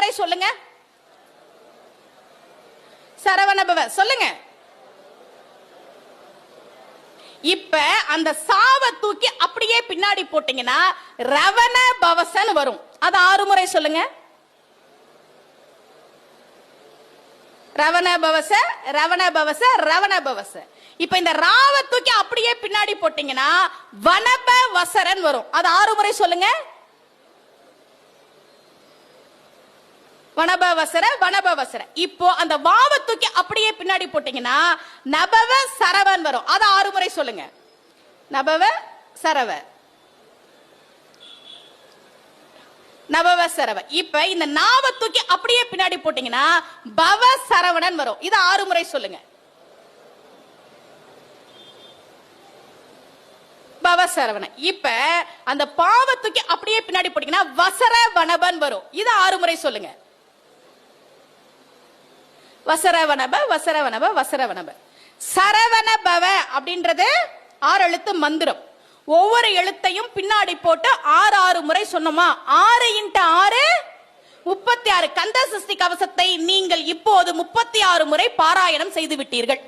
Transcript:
முறை சொல்லுங்க. சரவணபவ சொல்லுங்க. இப்ப அந்த சாவ தூக்கி அப்படியே பின்னாடி போட்டீங்கன்னா ரவண பவசன் வரும். அது 6 முறை சொல்லுங்க. ரவண பவச, ரவண பவச, ரவண பவச. இப்ப இந்த ராவ தூக்கி அப்படியே பின்னாடி போட்டீங்கன்னா வனப வசரன் வரும். அது 6 முறை சொல்லுங்க. வனபவசர, வனபவசர. இப்போ அந்த வாவ தூக்கி அப்படியே பின்னாடி போட்டீங்கன்னா நபவ சரவன் வரும். அது 6 முறை சொல்லுங்க. நபவ சரவ, நபவ சரவ. இப்ப இந்த நாவ தூக்கி அப்படியே பின்னாடி போட்டீங்கன்னா பவ சரவணன் வரும். இது 6 முறை சொல்லுங்க. பவ சரவணன். இப்ப அந்த பாவ தூக்கி அப்படியே பின்னாடி போட்டீங்கன்னா வசர வனபன் வரும். இது 6 முறை சொல்லுங்க. வசரவனப, வசரவனப, வசரவனப. சரவணபவ அப்படின்றது 6 எழுத்து மந்திரம். ஒவ்வொரு எழுத்தையும் பின்னாடி போட்டு 6 முறை சொன்னோமா? 6 × 6 36. கந்த சஷ்டி கவசத்தை நீங்கள் இப்போது 36 முறை பாராயணம் செய்து விட்டீர்கள்.